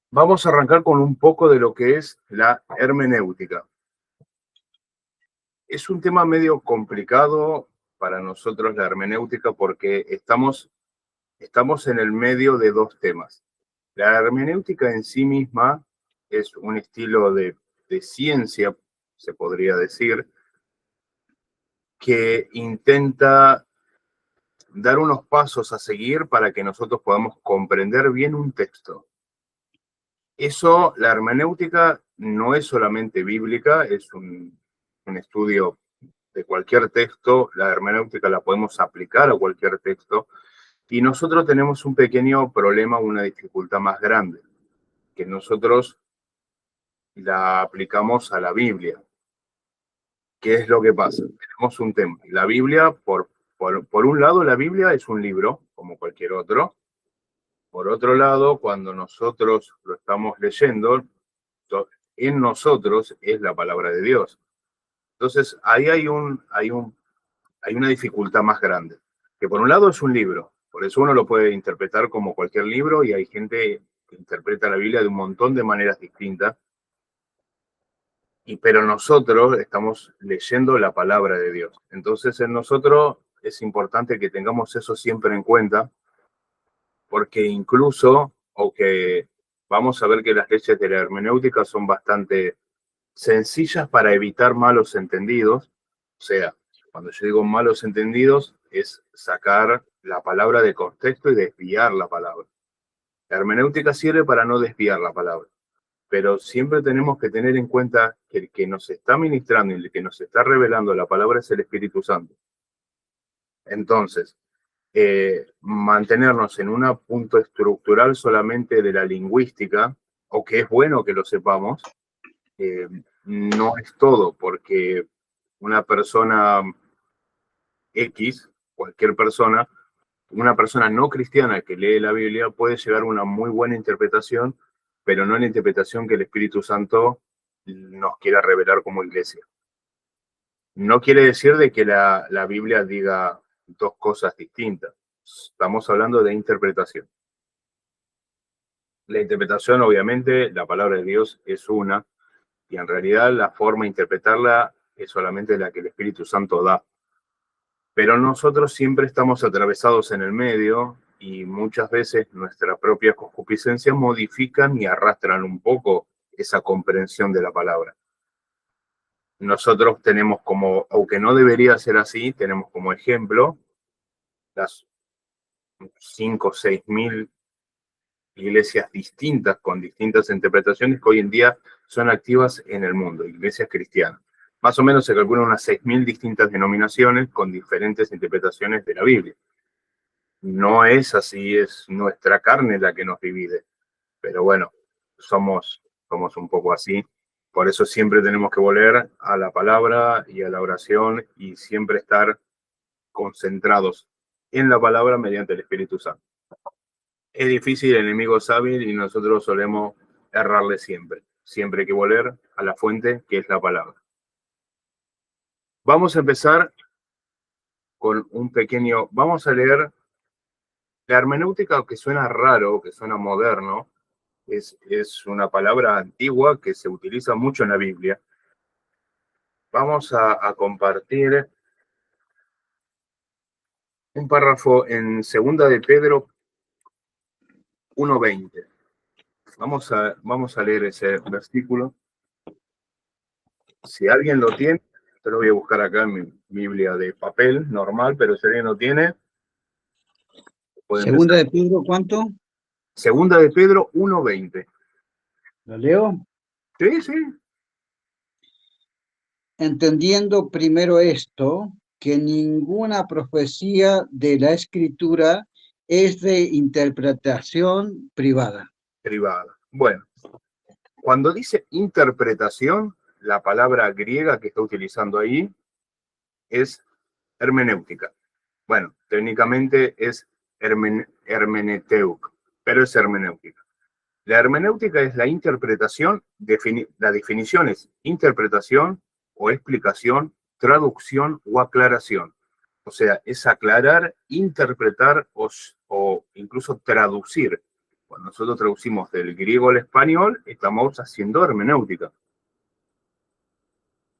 Vamos a arrancar con un poco de lo que es la hermenéutica. Es un tema medio complicado para nosotros la hermenéutica porque estamos en el medio de dos temas. La hermenéutica en sí misma es un estilo de ciencia, se podría decir, que intenta dar unos pasos a seguir para que nosotros podamos comprender bien un texto. Eso, la hermenéutica no es solamente bíblica, es un estudio de cualquier texto. La hermenéutica la podemos aplicar a cualquier texto, y nosotros tenemos un pequeño problema, una dificultad más grande, que nosotros la aplicamos a la Biblia. ¿Qué es lo que pasa? Tenemos un tema. La Biblia, por un lado, la Biblia es un libro, como cualquier otro. Por otro lado, cuando nosotros lo estamos leyendo, en nosotros es la palabra de Dios. Entonces, ahí hay una dificultad más grande, que por un lado es un libro, por eso uno lo puede interpretar como cualquier libro, y hay gente que interpreta la Biblia de un montón de maneras distintas, pero nosotros estamos leyendo la palabra de Dios. Entonces, en nosotros es importante que tengamos eso siempre en cuenta, porque incluso, aunque vamos a ver que las leyes de la hermenéutica son bastante sencillas para evitar malos entendidos. O sea, cuando yo digo malos entendidos, es sacar la palabra de contexto y desviar la palabra. La hermenéutica sirve para no desviar la palabra, pero siempre tenemos que tener en cuenta que el que nos está ministrando y el que nos está revelando la palabra es el Espíritu Santo. Entonces, mantenernos en un punto estructural solamente de la lingüística, o que es bueno que lo sepamos, no es todo, porque una persona X, cualquier persona, una persona no cristiana que lee la Biblia puede llegar a una muy buena interpretación, pero no la interpretación que el Espíritu Santo nos quiera revelar como iglesia. No quiere decir de que la Biblia diga dos cosas distintas. Estamos hablando de interpretación. La interpretación, obviamente, la palabra de Dios es una, y en realidad la forma de interpretarla es solamente la que el Espíritu Santo da. Pero nosotros siempre estamos atravesados en el medio, y muchas veces nuestra propia concupiscencia modifican y arrastran un poco esa comprensión de la palabra. Nosotros tenemos como, aunque no debería ser así, tenemos como ejemplo las 5 o 6 mil iglesias distintas con distintas interpretaciones que hoy en día son activas en el mundo, iglesias cristianas. Más o menos se calculan unas 6.000 distintas denominaciones con diferentes interpretaciones de la Biblia. No es así, es nuestra carne la que nos divide. Pero bueno, somos un poco así. Por eso siempre tenemos que volver a la palabra y a la oración, y siempre estar concentrados en la palabra mediante el Espíritu Santo. Es difícil, el enemigo es hábil y nosotros solemos errarle siempre. Siempre hay que volver a la fuente, que es la palabra. Vamos a empezar con vamos a leer la hermenéutica, que suena raro, que suena moderno. Es una palabra antigua que se utiliza mucho en la Biblia. Vamos a compartir un párrafo en 2 de Pedro 1:20. Vamos a leer ese versículo. Si alguien lo tiene, yo lo voy a buscar acá en mi Biblia de papel normal, pero si alguien lo tiene, puede Segunda empezar. de Pedro, ¿cuánto? 2 de Pedro 1:20. ¿Lo leo? Sí, sí. Entendiendo primero esto, que ninguna profecía de la Escritura es de interpretación privada. Privada. Bueno, cuando dice interpretación, la palabra griega que está utilizando ahí es hermenéutica. Bueno, técnicamente es hermeneteuk, pero es hermenéutica. La hermenéutica es la interpretación, la definición es interpretación o explicación, traducción o aclaración. O sea, es aclarar, interpretar o incluso traducir. Cuando nosotros traducimos del griego al español, estamos haciendo hermenéutica.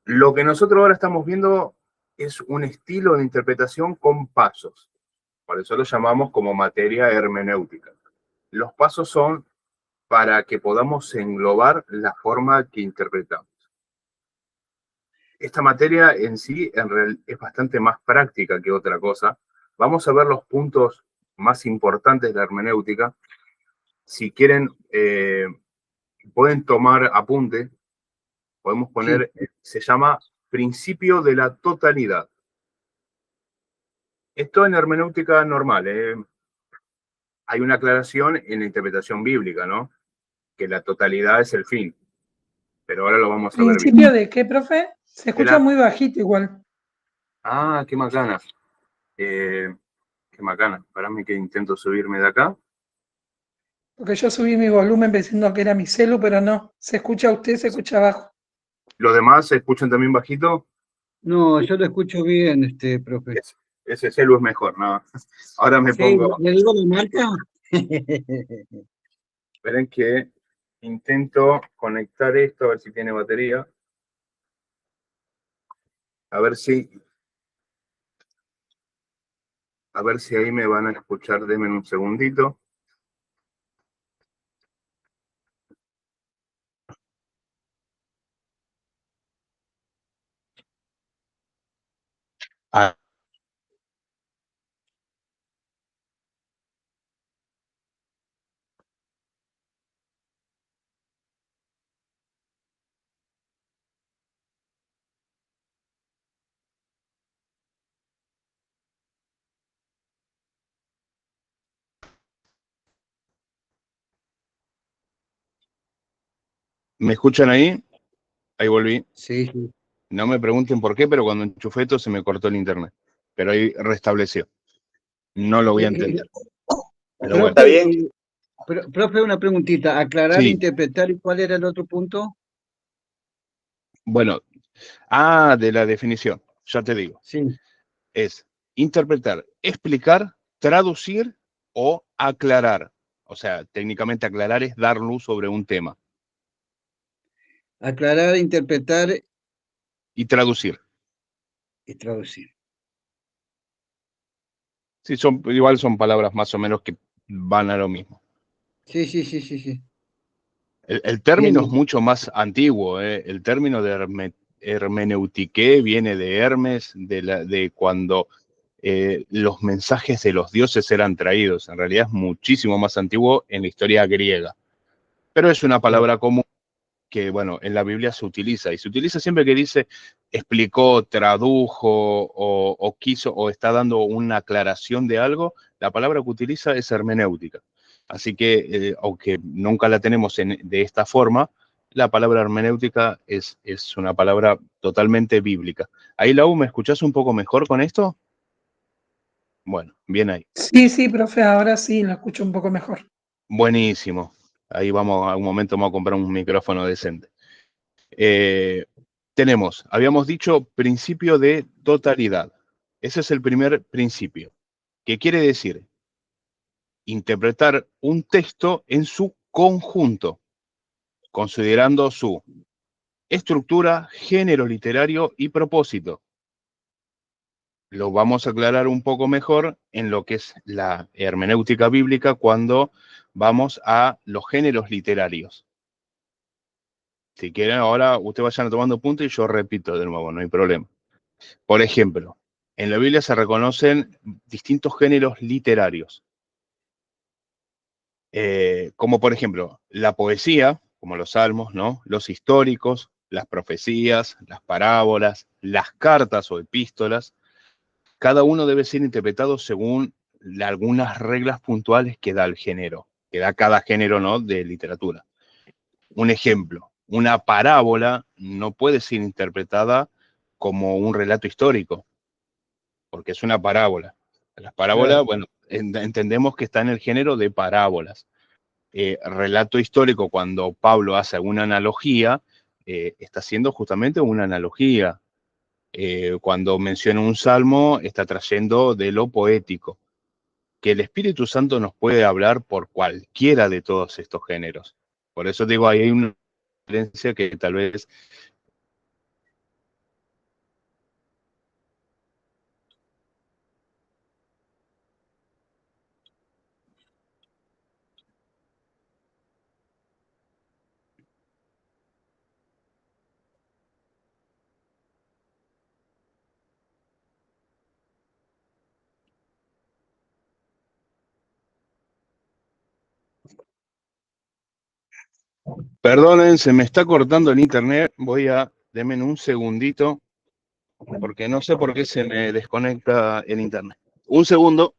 Lo que nosotros ahora estamos viendo es un estilo de interpretación con pasos. Por eso lo llamamos como materia hermenéutica. Los pasos son para que podamos englobar la forma que interpretamos. Esta materia en sí es bastante más práctica que otra cosa. Vamos a ver los puntos más importantes de la hermenéutica. Si quieren, pueden tomar apunte. Podemos poner, se llama principio de la totalidad. Esto en hermenéutica normal. Hay una aclaración en la interpretación bíblica, ¿no? Que la totalidad es el fin. Pero ahora lo vamos a ver bien. ¿Principio de qué, profe? Se escucha muy bajito igual. Ah, qué macana. Qué macana. Parame que intento subirme de acá. Porque yo subí mi volumen pensando que era mi celu, pero no. Se escucha a usted, se escucha abajo. ¿Los demás se escuchan también bajito? No, yo lo escucho bien, profe. Ese celu es mejor, ¿no? Ahora me pongo... ¿Le digo la marca? Esperen que intento conectar esto, a ver si tiene batería. A ver si ahí me van a escuchar. Denme un segundito. Ah. ¿Me escuchan ahí? Ahí volví. Sí. No me pregunten por qué, pero cuando enchufé esto se me cortó el internet. Pero ahí restableció. No lo voy a entender. Pero bueno. ¿Está bien? Profe, una preguntita. Aclarar, Sí. interpretar, ¿y cuál era el otro punto? Bueno, de la definición, ya te digo. Sí. Es interpretar, explicar, traducir o aclarar. O sea, técnicamente aclarar es dar luz sobre un tema. Aclarar, interpretar Y traducir. y traducir. Sí, igual son palabras más o menos que van a lo mismo. Sí. El término Bien. es mucho más antiguo. El término de hermeneutiqué viene de Hermes, de cuando los mensajes de los dioses eran traídos. En realidad es muchísimo más antiguo en la historia griega. Pero es una palabra común que, bueno, en la Biblia se utiliza. Y se utiliza siempre que dice explicó, tradujo o quiso o está dando una aclaración de algo. La palabra que utiliza es hermenéutica. Así que, aunque nunca la tenemos de esta forma, la palabra hermenéutica es una palabra totalmente bíblica. Ahí, Lau, ¿me escuchás un poco mejor con esto? Bueno, bien ahí. Sí, profe, ahora sí, lo escucho un poco mejor. Buenísimo. Ahí vamos, a un momento vamos a comprar un micrófono decente. Habíamos dicho principio de totalidad. Ese es el primer principio. ¿Qué quiere decir? Interpretar un texto en su conjunto, considerando su estructura, género literario y propósito. Lo vamos a aclarar un poco mejor en lo que es la hermenéutica bíblica cuando vamos a los géneros literarios. Si quieren, ahora ustedes vayan tomando punto y yo repito de nuevo, no hay problema. Por ejemplo, en la Biblia se reconocen distintos géneros literarios, como por ejemplo la poesía, como los salmos, ¿no? Los históricos, las profecías, las parábolas, las cartas o epístolas. Cada uno debe ser interpretado según algunas reglas puntuales que da el género, que da cada género, ¿no?, de literatura. Un ejemplo, una parábola no puede ser interpretada como un relato histórico, porque es una parábola. Las parábolas, bueno, entendemos que está en el género de parábolas. Relato histórico, cuando Pablo hace alguna analogía, está haciendo justamente una analogía. Cuando menciona un salmo, está trayendo de lo poético. que el Espíritu Santo nos puede hablar por cualquiera de todos estos géneros. Por eso digo, ahí hay una diferencia que tal vez... Perdonen, se me está cortando el internet. Denme un segundito, porque no sé por qué se me desconecta el internet. Un segundo.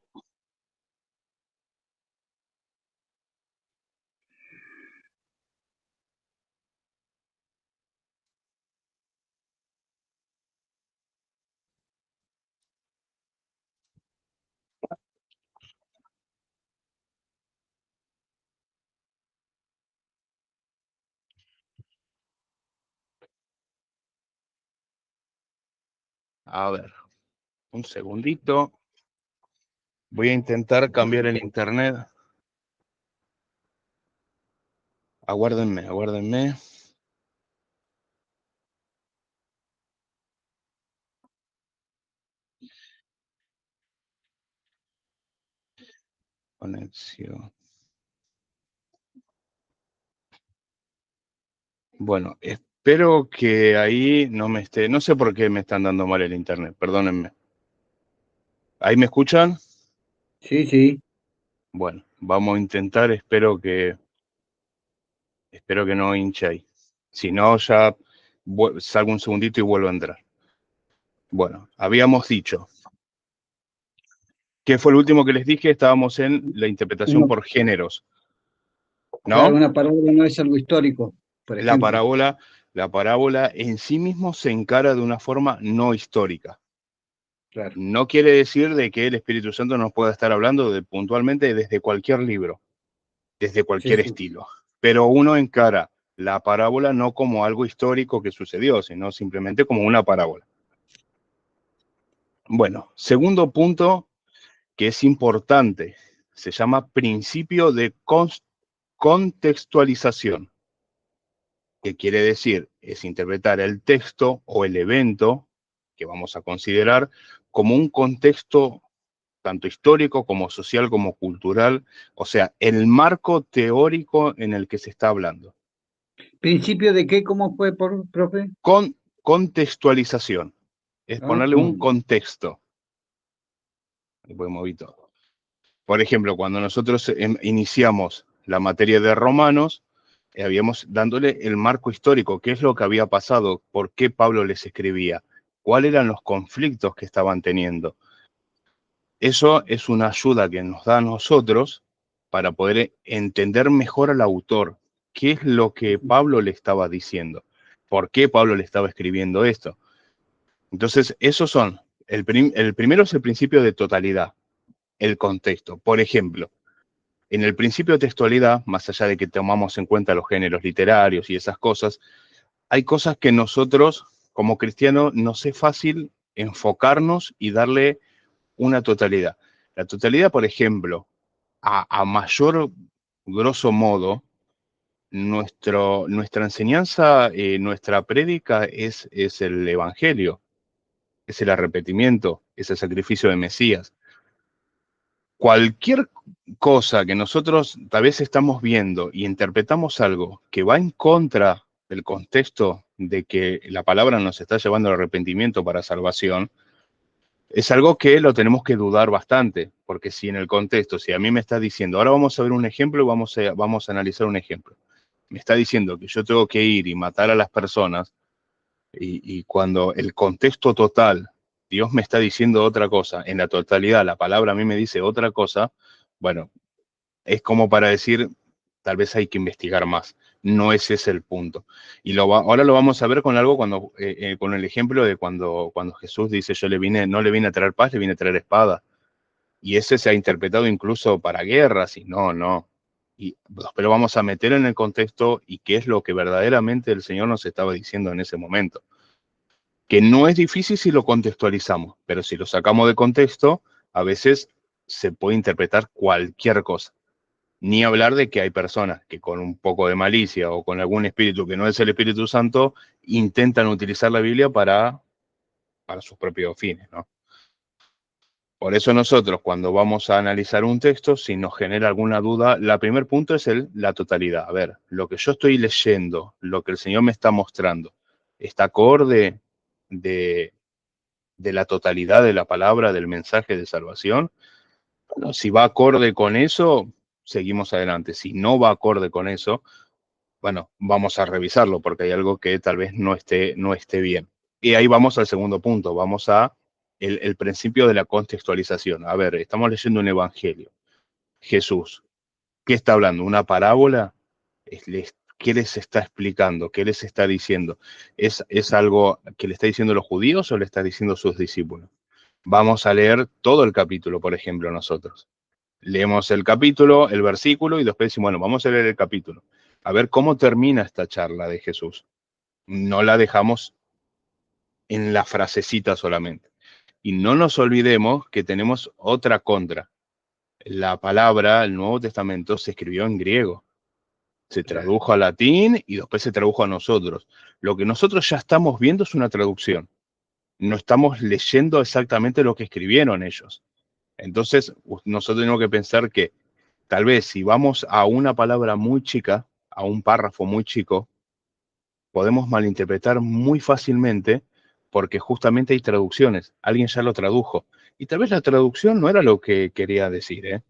A ver, un segundito. Voy a intentar cambiar el internet. Aguárdenme, aguárdenme. Conexión. Bueno, espero que ahí no me esté... No sé por qué me están dando mal el internet, perdónenme. ¿Ahí me escuchan? Sí, sí. Bueno, vamos a intentar, espero que no hinche ahí. Si no, ya salgo un segundito y vuelvo a entrar. Bueno, habíamos dicho. ¿Qué fue lo último que les dije? Estábamos en la interpretación Una, por géneros, claro, ¿no? una parábola no es algo histórico, por La ejemplo. parábola en sí mismo se encara de una forma no histórica. Claro. No quiere decir de que el Espíritu Santo nos pueda estar hablando puntualmente desde cualquier libro, desde Sí, cualquier sí. estilo. Pero uno encara la parábola no como algo histórico que sucedió, sino simplemente como una parábola. Bueno, segundo punto que es importante, se llama principio de contextualización, que quiere decir, es interpretar el texto o el evento que vamos a considerar como un contexto tanto histórico como social como cultural, o sea, el marco teórico en el que se está hablando. ¿Principio de qué? ¿Cómo fue, profe? Contextualización, es Ah, ponerle un contexto. Después moví todo. Por ejemplo, cuando nosotros iniciamos la materia de Romanos, habíamos dándole el marco histórico, qué es lo que había pasado, por qué Pablo les escribía, cuáles eran los conflictos que estaban teniendo. Eso es una ayuda que nos da a nosotros para poder entender mejor al autor, qué es lo que Pablo le estaba diciendo, por qué Pablo le estaba escribiendo esto. Entonces, esos son, el primero es el principio de totalidad, el contexto. Por ejemplo, en el principio de textualidad, más allá de que tomamos en cuenta los géneros literarios y esas cosas, hay cosas que nosotros, como cristianos, nos es fácil enfocarnos y darle una totalidad. La totalidad, por ejemplo, a mayor grosso modo, nuestra enseñanza, nuestra prédica es el Evangelio, es el arrepentimiento, es el sacrificio de Mesías. Cualquier cosa que nosotros tal vez estamos viendo y interpretamos algo que va en contra del contexto de que la palabra nos está llevando al arrepentimiento para salvación, es algo que lo tenemos que dudar bastante, porque si en el contexto, si a mí me está diciendo, ahora vamos a ver un ejemplo y vamos a analizar un ejemplo, me está diciendo que yo tengo que ir y matar a las personas, y cuando el contexto total, Dios me está diciendo otra cosa, en la totalidad la palabra a mí me dice otra cosa, bueno, es como para decir, tal vez hay que investigar más. No ese es el punto. Y ahora lo vamos a ver con algo con el ejemplo de cuando Jesús dice, no le vine a traer paz, le vine a traer espada. Y ese se ha interpretado incluso para guerras, y no. Pero vamos a meter en el contexto y qué es lo que verdaderamente el Señor nos estaba diciendo en ese momento. Que no es difícil si lo contextualizamos, pero si lo sacamos de contexto, a veces se puede interpretar cualquier cosa. Ni hablar de que hay personas que con un poco de malicia o con algún espíritu que no es el Espíritu Santo, intentan utilizar la Biblia para sus propios fines, ¿no? Por eso nosotros, cuando vamos a analizar un texto, si nos genera alguna duda, el primer punto es la totalidad. A ver, lo que yo estoy leyendo, lo que el Señor me está mostrando, ¿está acorde de la totalidad de la palabra, del mensaje de salvación? Bueno, si va acorde con eso, seguimos adelante. Si no va acorde con eso, bueno, vamos a revisarlo porque hay algo que tal vez no esté bien. Y ahí vamos al segundo punto, vamos a el principio de la contextualización. A ver, estamos leyendo un evangelio. Jesús, ¿qué está hablando? ¿Una parábola? ¿Qué les está explicando? ¿Qué les está diciendo? ¿Es algo que le está diciendo a los judíos o le está diciendo a sus discípulos? Vamos a leer todo el capítulo, por ejemplo, nosotros. Leemos el capítulo, el versículo, y después decimos, bueno, vamos a leer el capítulo. A ver cómo termina esta charla de Jesús. No la dejamos en la frasecita solamente. Y no nos olvidemos que tenemos otra contra. La palabra, el Nuevo Testamento, se escribió en griego. Se tradujo a latín y después se tradujo a nosotros. Lo que nosotros ya estamos viendo es una traducción. No estamos leyendo exactamente lo que escribieron ellos. Entonces, nosotros tenemos que pensar que tal vez si vamos a una palabra muy chica, a un párrafo muy chico, podemos malinterpretar muy fácilmente porque justamente hay traducciones. Alguien ya lo tradujo. Y tal vez la traducción no era lo que quería decir, ¿eh?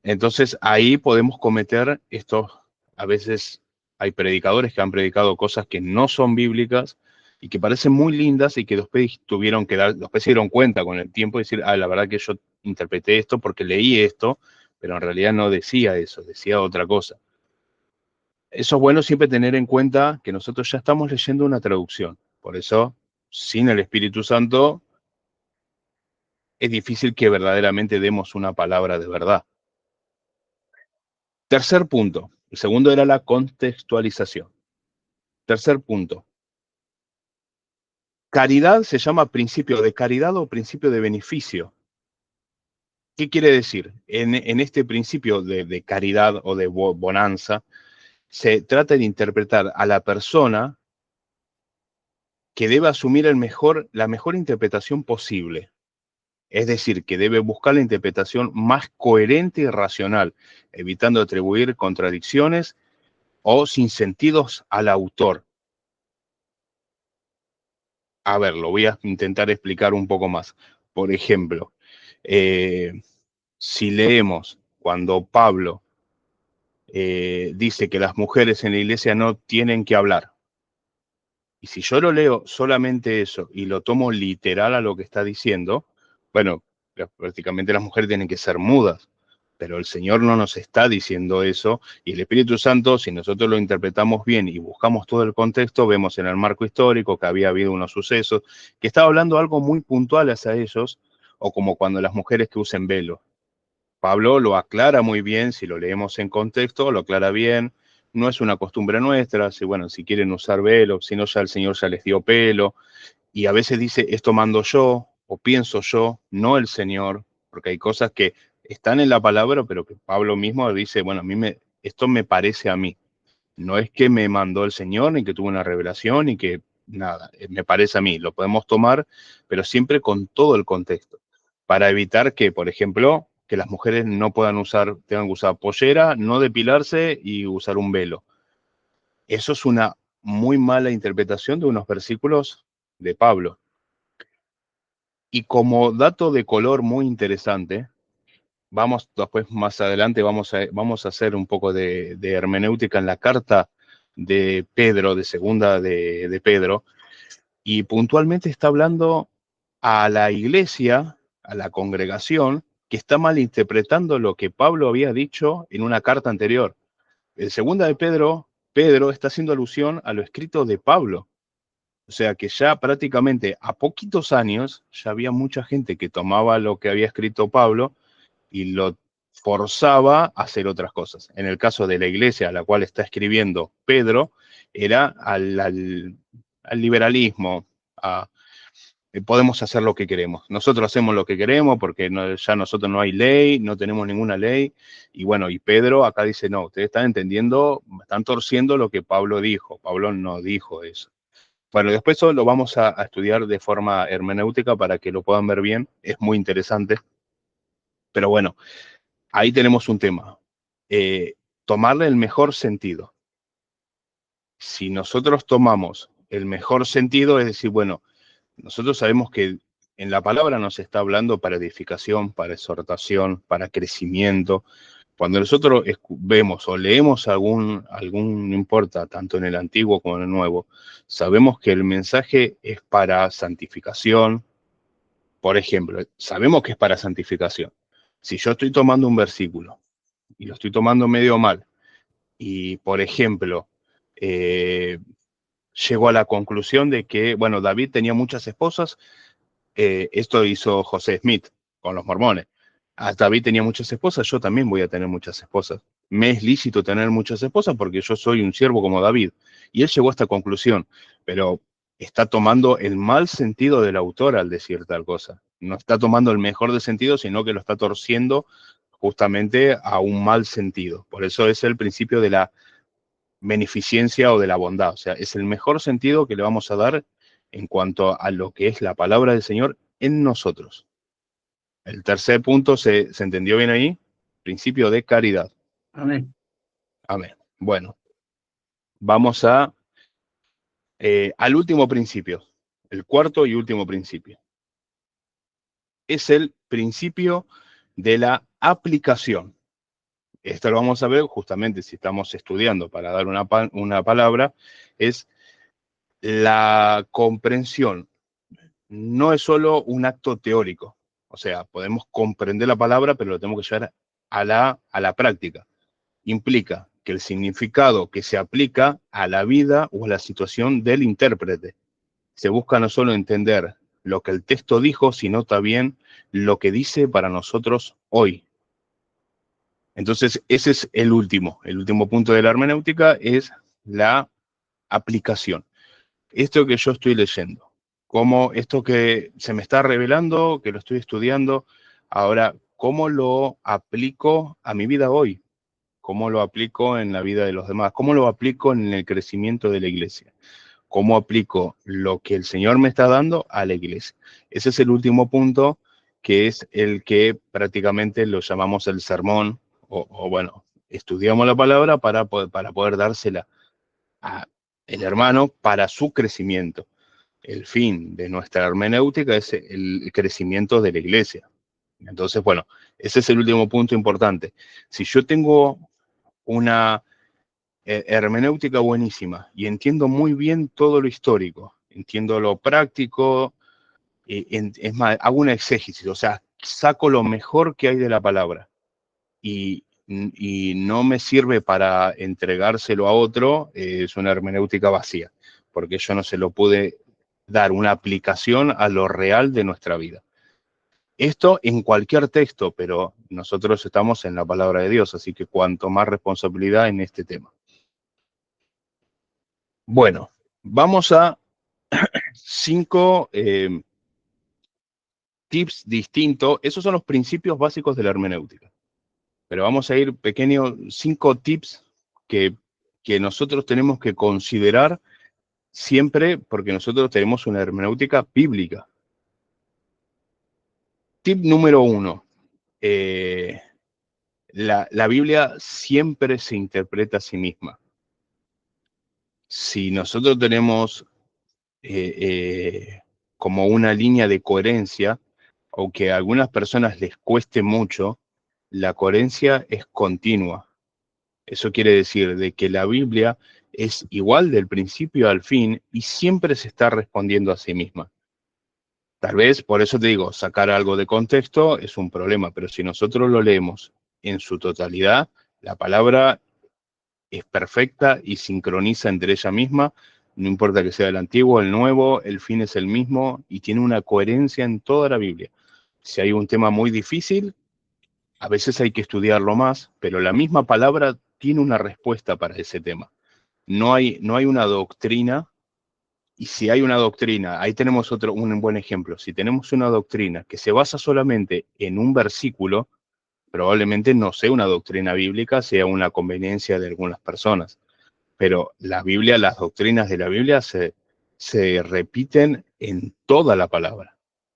Entonces ahí podemos cometer estos, a veces hay predicadores que han predicado cosas que no son bíblicas y que parecen muy lindas y que después después se dieron cuenta con el tiempo y decir, la verdad que yo interpreté esto porque leí esto, pero en realidad no decía eso, decía otra cosa. Eso es bueno siempre tener en cuenta que nosotros ya estamos leyendo una traducción. Por eso, sin el Espíritu Santo, es difícil que verdaderamente demos una palabra de verdad. Tercer punto. El segundo era la contextualización. Tercer punto. Caridad se llama principio de caridad o principio de beneficio. ¿Qué quiere decir? En este principio de caridad o de bonanza, se trata de interpretar a la persona que debe asumir la mejor interpretación posible. Es decir, que debe buscar la interpretación más coherente y racional, evitando atribuir contradicciones o sinsentidos al autor. A ver, lo voy a intentar explicar un poco más. Por ejemplo, si leemos cuando Pablo dice que las mujeres en la iglesia no tienen que hablar, y si yo lo leo solamente eso y lo tomo literal a lo que está diciendo, bueno, prácticamente las mujeres tienen que ser mudas, pero el Señor no nos está diciendo eso, y el Espíritu Santo, si nosotros lo interpretamos bien y buscamos todo el contexto, vemos en el marco histórico que había habido unos sucesos, que estaba hablando algo muy puntual hacia ellos, o como cuando las mujeres que usen velo. Pablo lo aclara muy bien, si lo leemos en contexto, lo aclara bien. No es una costumbre nuestra, si quieren usar velo, si no ya el Señor ya les dio pelo. Y a veces dice, esto mando yo o pienso yo, no el Señor, porque hay cosas que están en la palabra, pero que Pablo mismo dice, bueno, esto me parece a mí. No es que me mandó el Señor, ni que tuvo una revelación, ni que nada, me parece a mí. Lo podemos tomar, pero siempre con todo el contexto, para evitar que, por ejemplo, que las mujeres no tengan que usar pollera, no depilarse y usar un velo. Eso es una muy mala interpretación de unos versículos de Pablo. Y como dato de color muy interesante, después más adelante vamos a hacer un poco de hermenéutica en la carta de Pedro, de segunda de Pedro, y puntualmente está hablando a la iglesia, a la congregación, que está malinterpretando lo que Pablo había dicho en una carta anterior. En segunda de Pedro, Pedro está haciendo alusión a lo escrito de Pablo. O sea que ya prácticamente a poquitos años ya había mucha gente que tomaba lo que había escrito Pablo y lo forzaba a hacer otras cosas. En el caso de la iglesia a la cual está escribiendo Pedro, era al liberalismo, podemos hacer lo que queremos. Nosotros hacemos lo que queremos porque ya nosotros no hay ley, no tenemos ninguna ley. Y bueno, y Pedro acá dice, no, ustedes están entendiendo, están torciendo lo que Pablo dijo. Pablo no dijo eso. Bueno, después eso lo vamos a estudiar de forma hermenéutica para que lo puedan ver bien. Es muy interesante. Pero bueno, ahí tenemos un tema. Tomarle el mejor sentido. Si nosotros tomamos el mejor sentido, es decir, bueno, nosotros sabemos que en la palabra nos está hablando para edificación, para exhortación, para crecimiento. Cuando nosotros vemos o leemos no importa, tanto en el Antiguo como en el Nuevo, sabemos que el mensaje es para santificación. Por ejemplo, sabemos que es para santificación. Si yo estoy tomando un versículo y lo estoy tomando medio mal, y por ejemplo, llego a la conclusión de que, bueno, David tenía muchas esposas. Esto hizo José Smith con los mormones. David tenía muchas esposas, yo también voy a tener muchas esposas. Me es lícito tener muchas esposas porque yo soy un siervo como David. Y él llegó a esta conclusión, pero está tomando el mal sentido del autor al decir tal cosa. No está tomando el mejor de sentido, sino que lo está torciendo justamente a un mal sentido. Por eso es el principio de la beneficencia o de la bondad. O sea, es el mejor sentido que le vamos a dar en cuanto a lo que es la palabra del Señor en nosotros. El tercer punto, ¿se entendió bien ahí? Principio de caridad. Amén. Amén. Bueno, vamos al último principio, el cuarto y último principio. Es el principio de la aplicación. Esto lo vamos a ver justamente si estamos estudiando para dar una palabra, es la comprensión. No es solo un acto teórico, o sea, podemos comprender la palabra, pero lo tenemos que llevar a la práctica. Implica que el significado que se aplica a la vida o a la situación del intérprete. Se busca no solo entender lo que el texto dijo, sino también lo que dice para nosotros hoy. Entonces, ese es el último punto de la hermenéutica, es la aplicación. Esto que yo estoy leyendo, como esto que se me está revelando, que lo estoy estudiando, ahora, ¿cómo lo aplico a mi vida hoy? ¿Cómo lo aplico en la vida de los demás? ¿Cómo lo aplico en el crecimiento de la iglesia? ¿Cómo aplico lo que el Señor me está dando a la iglesia? Ese es el último punto, que es el que prácticamente lo llamamos el sermón, o bueno, estudiamos la palabra para poder dársela al hermano para su crecimiento. El fin de nuestra hermenéutica es el crecimiento de la iglesia. Entonces, bueno, ese es el último punto importante. Si yo tengo una hermenéutica buenísima y entiendo muy bien todo lo histórico, entiendo lo práctico, es más, hago una exégesis, o sea, saco lo mejor que hay de la palabra y no me sirve para entregárselo a otro, es una hermenéutica vacía, porque yo no se lo pude dar una aplicación a lo real de nuestra vida. Esto en cualquier texto, pero nosotros estamos en la palabra de Dios, así que cuanto más responsabilidad en este tema. Bueno, vamos a 5 tips distintos. Esos son los principios básicos de la hermenéutica. Pero vamos a ir pequeños 5 tips que nosotros tenemos que considerar siempre porque nosotros tenemos una hermenéutica bíblica. Tip número 1. La Biblia siempre se interpreta a sí misma. Si nosotros tenemos como una línea de coherencia, aunque a algunas personas les cueste mucho, la coherencia es continua. Eso quiere decir de que la Biblia es igual del principio al fin y siempre se está respondiendo a sí misma. Tal vez, por eso te digo, sacar algo de contexto es un problema, pero si nosotros lo leemos en su totalidad, la palabra es perfecta y sincroniza entre ella misma, no importa que sea el antiguo, el nuevo, el fin es el mismo y tiene una coherencia en toda la Biblia. Si hay un tema muy difícil, a veces hay que estudiarlo más, pero la misma palabra tiene una respuesta para ese tema. No hay una doctrina Y si hay una doctrina, ahí tenemos un buen ejemplo. Si tenemos una doctrina que se basa solamente en un versículo, probablemente no sea una doctrina bíblica, sea una conveniencia de algunas personas. Pero la Biblia, las doctrinas de la Biblia se repiten en toda la palabra.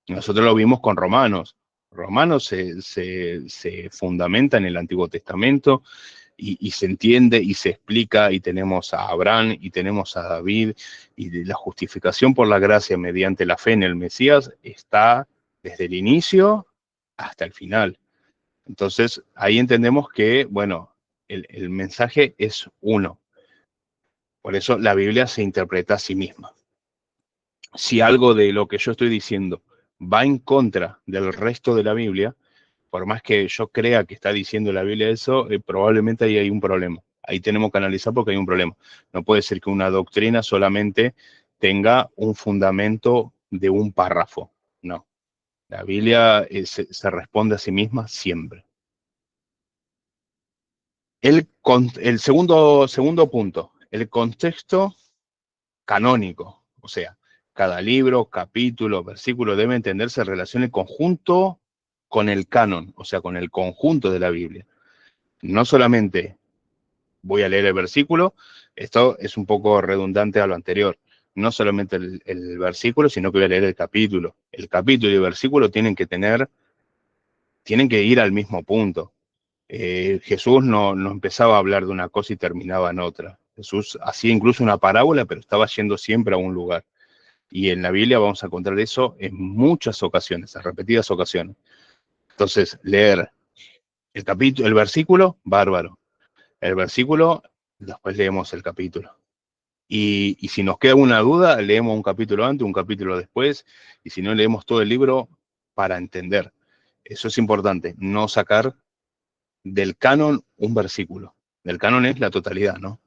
Nosotros lo vimos con Romanos. Romanos se fundamenta en el Antiguo Testamento y se entiende y se explica, y tenemos a Abraham y tenemos a David, y la justificación por la gracia mediante la fe en el Mesías está desde el inicio hasta el final. Entonces, ahí entendemos que, bueno, el mensaje es uno. Por eso la Biblia se interpreta a sí misma. Si algo de lo que yo estoy diciendo va en contra del resto de la Biblia, por más que yo crea que está diciendo la Biblia eso, probablemente ahí hay un problema. Ahí tenemos que analizar porque hay un problema. No puede ser que una doctrina solamente tenga un fundamento de un párrafo. No. La Biblia se responde a sí misma siempre. El segundo punto, el contexto canónico. O sea, cada libro, capítulo, versículo debe entenderse en relación al conjunto con el canon, o sea, con el conjunto de la Biblia. No solamente voy a leer el versículo, esto es un poco redundante a lo anterior, no solamente el versículo, sino que voy a leer el capítulo. El capítulo y el versículo tienen que ir al mismo punto. Jesús no empezaba a hablar de una cosa y terminaba en otra. Jesús hacía incluso una parábola, pero estaba yendo siempre a un lugar. Y en la Biblia vamos a encontrar eso en muchas ocasiones, en repetidas ocasiones. Entonces, leer el capítulo, el versículo, bárbaro. El versículo, después leemos el capítulo. Y si nos queda una duda, leemos un capítulo antes, un capítulo después, y si no, leemos todo el libro para entender. Eso es importante, no sacar del canon un versículo. Del canon es la totalidad, ¿no?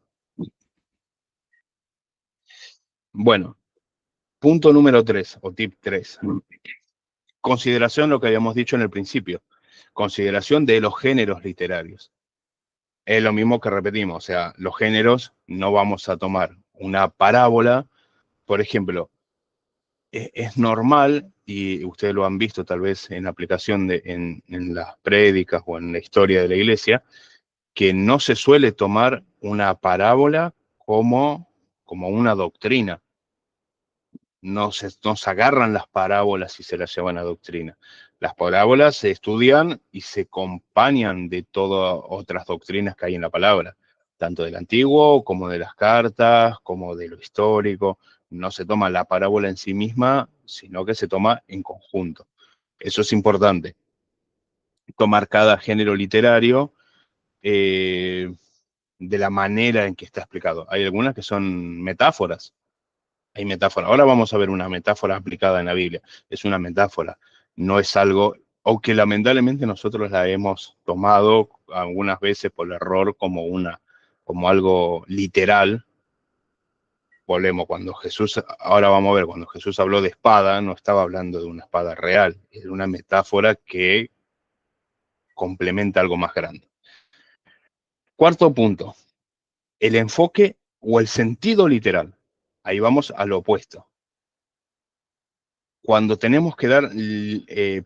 Bueno, punto número 3, o tip 3. Consideración, lo que habíamos dicho en el principio. Consideración de los géneros literarios. Es lo mismo que repetimos, o sea, los géneros, no vamos a tomar una parábola. Por ejemplo, es normal, y ustedes lo han visto tal vez en aplicación en las prédicas o en la historia de la iglesia, que no se suele tomar una parábola como una doctrina. No se agarran las parábolas y se las llevan a doctrina. Las parábolas se estudian y se acompañan de todas otras doctrinas que hay en la palabra, tanto del antiguo como de las cartas, como de lo histórico. No se toma la parábola en sí misma, sino que se toma en conjunto. Eso es importante. Tomar cada género literario de la manera en que está explicado. Hay algunas que son metáforas. Hay metáfora. Ahora vamos a ver una metáfora aplicada en la Biblia. Es una metáfora, no es algo, aunque lamentablemente nosotros la hemos tomado algunas veces por error como algo literal. Volvemos, cuando Jesús, ahora vamos a ver, cuando Jesús habló de espada, no estaba hablando de una espada real, es una metáfora que complementa algo más grande. Cuarto punto, el enfoque o el sentido literal. Ahí vamos a lo opuesto. Cuando tenemos que dar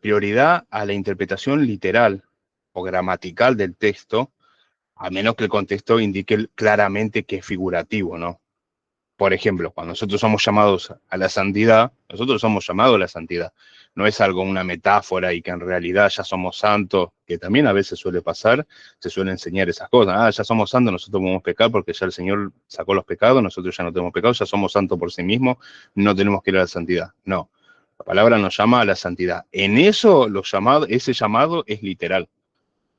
prioridad a la interpretación literal o gramatical del texto, a menos que el contexto indique claramente que es figurativo, ¿no? Por ejemplo, cuando nosotros somos llamados a la santidad, nosotros somos llamados a la santidad. No es algo, una metáfora y que en realidad ya somos santos, que también a veces suele pasar, se suele enseñar esas cosas. Ah, ya somos santos, nosotros podemos pecar porque ya el Señor sacó los pecados, nosotros ya no tenemos pecados, ya somos santos por sí mismos, no tenemos que ir a la santidad. No, la palabra nos llama a la santidad. En eso ese llamado es literal.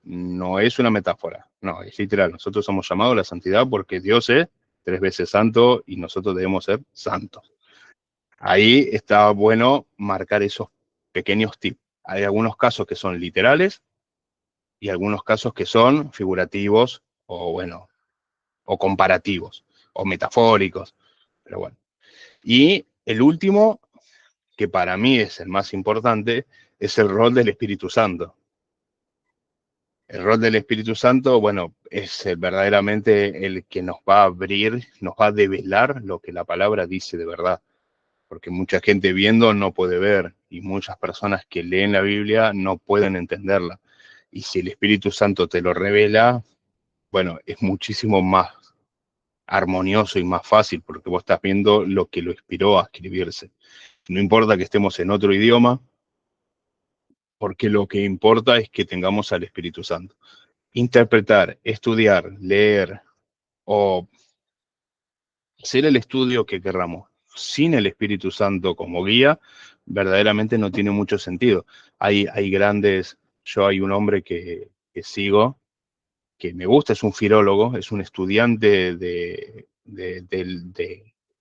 No es una metáfora, no, es literal. Nosotros somos llamados a la santidad porque Dios es 3 veces santo y nosotros debemos ser santos. Ahí está bueno marcar esos pequeños tips. Hay algunos casos que son literales y algunos casos que son figurativos o, bueno, o comparativos o metafóricos. Pero bueno. Y el último, que para mí es el más importante, es el rol del Espíritu Santo. El rol del Espíritu Santo, bueno, es verdaderamente el que nos va a abrir, nos va a develar lo que la palabra dice de verdad. porque mucha gente viendo no puede ver, y muchas personas que leen la Biblia no pueden entenderla. Y si el Espíritu Santo te lo revela, bueno, es muchísimo más armonioso y más fácil, porque vos estás viendo lo que lo inspiró a escribirse. No importa que estemos en otro idioma, porque lo que importa es que tengamos al Espíritu Santo. Interpretar, estudiar, leer o hacer el estudio que querramos sin el Espíritu Santo como guía, verdaderamente no tiene mucho sentido. Hay grandes, hay un hombre que sigo, que me gusta, es un filólogo, es un estudiante de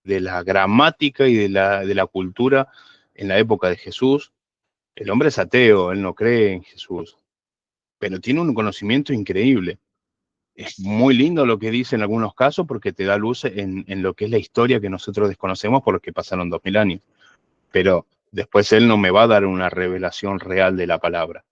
la gramática y de la cultura en la época de Jesús. El hombre es ateo, él no cree en Jesús, pero tiene un conocimiento increíble. Es muy lindo lo que dice en algunos casos porque te da luz en lo que es la historia que nosotros desconocemos por lo que pasaron 2000 años. Pero después él no me va a dar una revelación real de la palabra.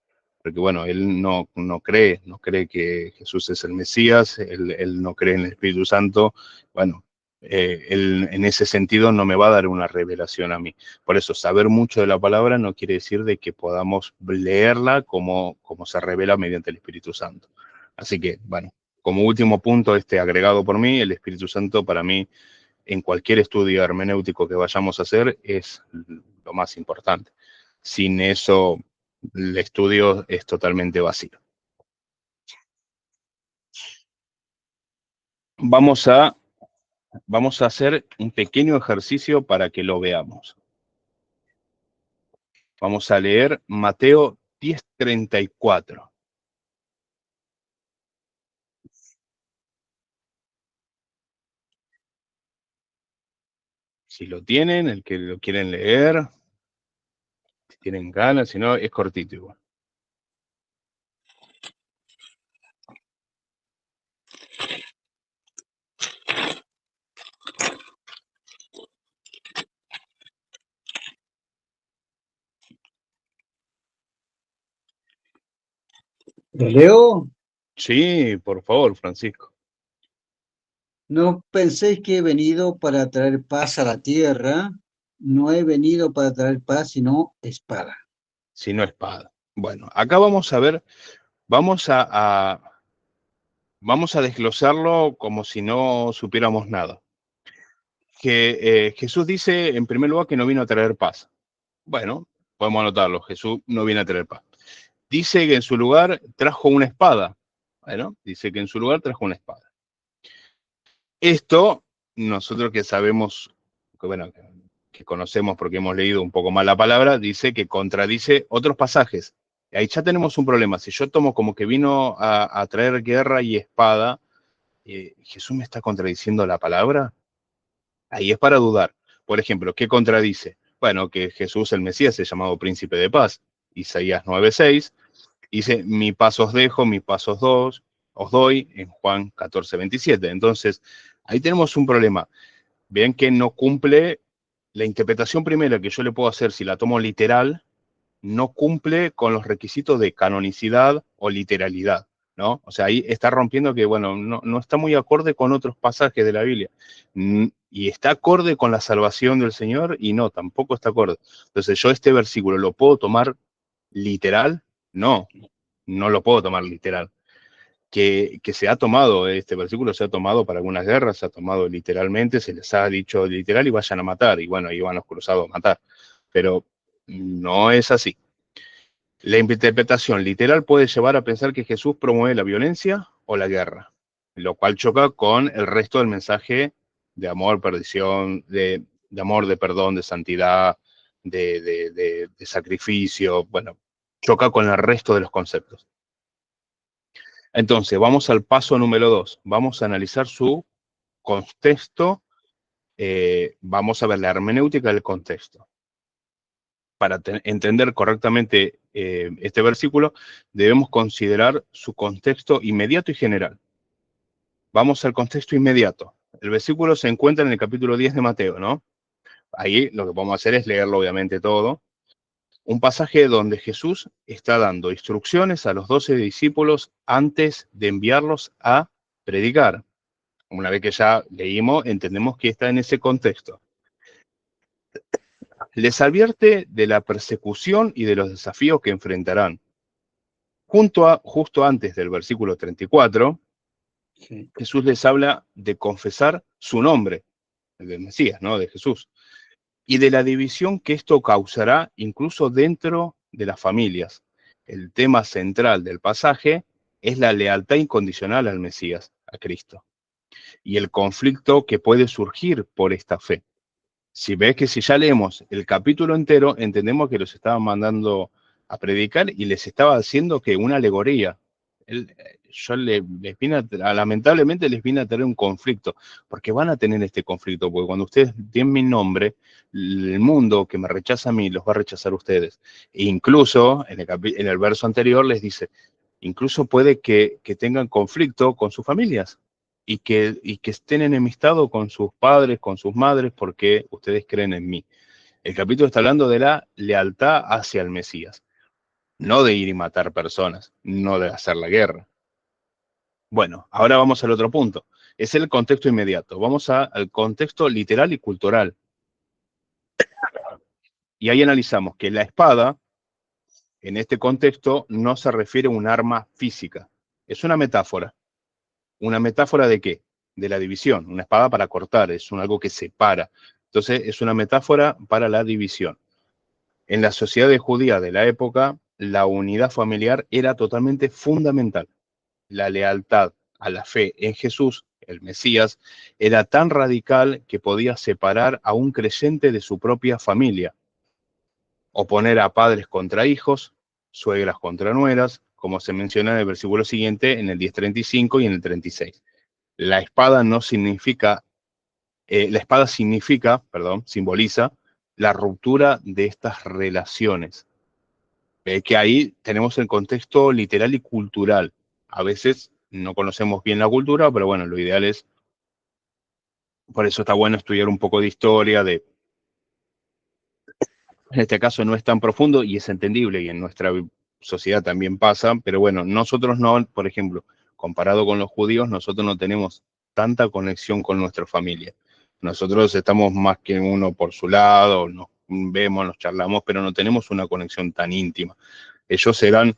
Porque bueno, él no cree que Jesús es el Mesías, él no cree en el Espíritu Santo. Bueno, él en ese sentido no me va a dar una revelación a mí. Por eso, saber mucho de la palabra no quiere decir de que podamos leerla como se revela mediante el Espíritu Santo. Así que, bueno, como último punto, agregado por mí, el Espíritu Santo para mí, en cualquier estudio hermenéutico que vayamos a hacer, es lo más importante. Sin eso, el estudio es totalmente vacío. Vamos a hacer un pequeño ejercicio para que lo veamos. Vamos a leer Mateo 10:34. Si lo tienen, el que lo quieren leer, si tienen ganas, si no, es cortito igual. ¿Lo leo? Sí, por favor, Francisco. No penséis que he venido para traer paz a la tierra. No he venido para traer paz, sino espada. Si no espada. Bueno, acá vamos a ver, vamos a desglosarlo como si no supiéramos nada. Que Jesús dice, en primer lugar, que no vino a traer paz. Bueno, podemos anotarlo, Jesús no viene a traer paz. Dice que en su lugar trajo una espada. Bueno, dice que en su lugar trajo una espada. Esto, nosotros que sabemos, que conocemos porque hemos leído un poco más la palabra, dice que contradice otros pasajes. Ahí ya tenemos un problema. Si yo tomo como que vino a traer guerra y espada, ¿Jesús me está contradiciendo la palabra? Ahí es para dudar. Por ejemplo, ¿qué contradice? Bueno, que Jesús el Mesías es llamado príncipe de paz. Isaías 9:6 dice, mi paz os dejo, mi paz os doy, en Juan 14:27. Entonces, ahí tenemos un problema. Vean que no cumple la interpretación primera que yo le puedo hacer si la tomo literal, no cumple con los requisitos de canonicidad o literalidad, ¿no? O sea, ahí está rompiendo que, bueno, no está muy acorde con otros pasajes de la Biblia. Y está acorde con la salvación del Señor y no, tampoco está acorde. Entonces, yo este versículo, ¿lo puedo tomar literal? No, no lo puedo tomar literal. Que se ha tomado, este versículo se ha tomado para algunas guerras, se ha tomado literalmente, se les ha dicho literal y vayan a matar, y bueno, iban los cruzados a matar. Pero no es así. La interpretación literal puede llevar a pensar que Jesús promueve la violencia o la guerra, lo cual choca con el resto del mensaje de amor, perdición, de amor, de perdón, de santidad, de sacrificio. Bueno, choca con el resto de los conceptos. Entonces, vamos al paso número 2. Vamos a analizar su contexto. Vamos a ver la hermenéutica del contexto. Para entender correctamente este versículo, debemos considerar su contexto inmediato y general. Vamos al contexto inmediato. El versículo se encuentra en el capítulo 10 de Mateo, ¿no? Ahí lo que vamos a hacer es leerlo, obviamente, todo. Un pasaje donde Jesús está dando instrucciones a los 12 discípulos antes de enviarlos a predicar. Una vez que ya leímos, entendemos que está en ese contexto. Les advierte de la persecución y de los desafíos que enfrentarán. Justo antes del versículo 34, Sí. Jesús les habla de confesar su nombre, el del Mesías, ¿no? De Jesús, y de la división que esto causará incluso dentro de las familias. El tema central del pasaje es la lealtad incondicional al Mesías, a Cristo, y el conflicto que puede surgir por esta fe. Si ves que si ya leemos el capítulo entero, entendemos que los estaban mandando a predicar y les estaba haciendo que una alegoría. Lamentablemente les vine a traer un conflicto, porque van a tener este conflicto, porque cuando ustedes tienen mi nombre, el mundo que me rechaza a mí los va a rechazar a ustedes. E incluso en el verso anterior les dice, incluso puede que tengan conflicto con sus familias y que estén enemistados con sus padres, con sus madres, porque ustedes creen en mí. El capítulo está hablando de la lealtad hacia el Mesías, no de ir y matar personas, no de hacer la guerra. Bueno, ahora vamos al otro punto. Es el contexto inmediato. Vamos al contexto literal y cultural. Y ahí analizamos que la espada, en este contexto, no se refiere a un arma física. Es una metáfora. ¿Una metáfora de qué? De la división. Una espada para cortar, es algo que separa. Entonces, es una metáfora para la división. En la sociedad judía de la época, la unidad familiar era totalmente fundamental. La lealtad a la fe en Jesús, el Mesías, era tan radical que podía separar a un creyente de su propia familia, o poner a padres contra hijos, suegras contra nueras, como se menciona en el versículo siguiente, en el 10:35 y en el 36. La espada no significa, simboliza la ruptura de estas relaciones. Que ahí tenemos el contexto literal y cultural. A veces no conocemos bien la cultura, pero bueno, lo ideal es, por eso está bueno estudiar un poco de historia, en este caso no es tan profundo y es entendible, y en nuestra sociedad también pasa, pero bueno, nosotros no, por ejemplo, comparado con los judíos, nosotros no tenemos tanta conexión con nuestra familia. Nosotros estamos más que uno por su lado, nos vemos, nos charlamos, pero no tenemos una conexión tan íntima. Ellos eran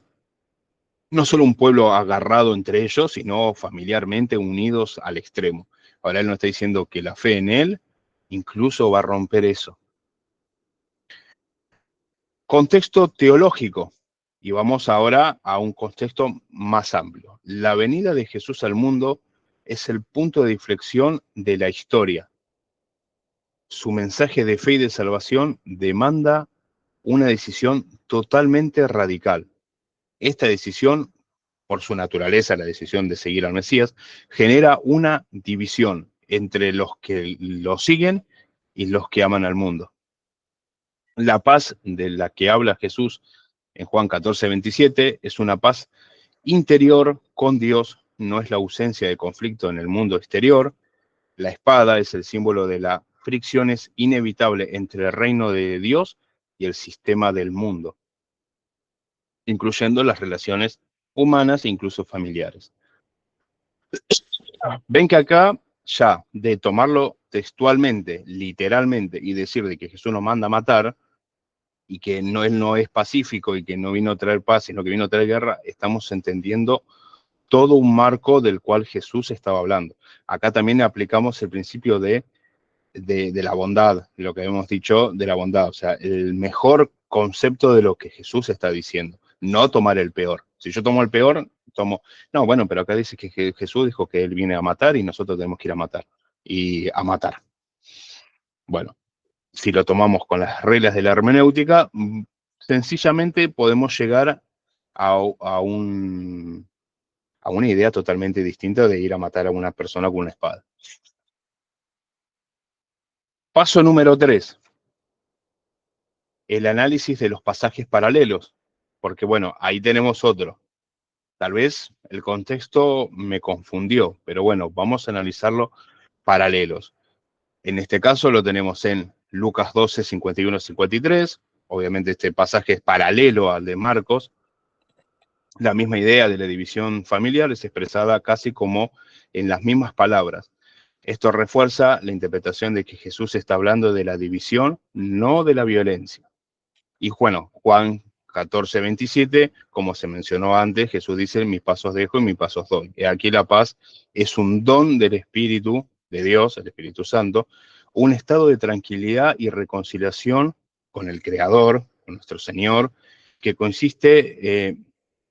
no solo un pueblo agarrado entre ellos, sino familiarmente unidos al extremo. Ahora él nos está diciendo que la fe en él incluso va a romper eso. Contexto teológico. Y vamos ahora a un contexto más amplio. La venida de Jesús al mundo es el punto de inflexión de la historia. Su mensaje de fe y de salvación demanda una decisión totalmente radical. Esta decisión, por su naturaleza, la decisión de seguir al Mesías, genera una división entre los que lo siguen y los que aman al mundo. La paz de la que habla Jesús en Juan 14:27 es una paz interior con Dios, no es la ausencia de conflicto en el mundo exterior. La espada es el símbolo de la fricciones inevitable entre el reino de Dios y el sistema del mundo, incluyendo las relaciones humanas e incluso familiares. Ven que acá, ya de tomarlo textualmente, literalmente, y decir de que Jesús nos manda a matar, y que no, él no es pacífico y que no vino a traer paz, sino que vino a traer guerra, estamos entendiendo todo un marco del cual Jesús estaba hablando. Acá también aplicamos el principio de la bondad, lo que hemos dicho de la bondad, o sea, el mejor concepto de lo que Jesús está diciendo, no tomar el peor. Si yo tomo el peor, no, bueno, pero acá dice que Jesús dijo que él viene a matar y nosotros tenemos que ir a matar, y a matar. Bueno, si lo tomamos con las reglas de la hermenéutica, sencillamente podemos llegar a una idea totalmente distinta de ir a matar a una persona con una espada. Paso número 3. El análisis de los pasajes paralelos. Porque bueno, ahí tenemos otro. Tal vez el contexto me confundió, pero bueno, vamos a analizarlo paralelos. En este caso lo tenemos en Lucas 12, 51-53. Obviamente este pasaje es paralelo al de Marcos. La misma idea de la división familiar es expresada casi como en las mismas palabras. Esto refuerza la interpretación de que Jesús está hablando de la división, no de la violencia. Y bueno, Juan 14:27, como se mencionó antes, Jesús dice, mis pasos dejo y mis pasos doy. Y aquí la paz es un don del Espíritu de Dios, el Espíritu Santo, un estado de tranquilidad y reconciliación con el Creador, con nuestro Señor, que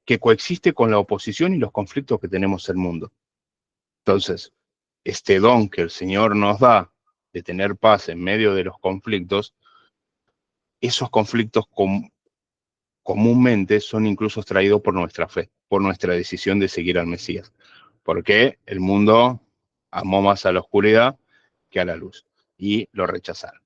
que coexiste con la oposición y los conflictos que tenemos en el mundo. Entonces, este don que el Señor nos da de tener paz en medio de los conflictos, esos conflictos comúnmente son incluso traídos por nuestra fe, por nuestra decisión de seguir al Mesías, porque el mundo amó más a la oscuridad que a la luz y lo rechazaron.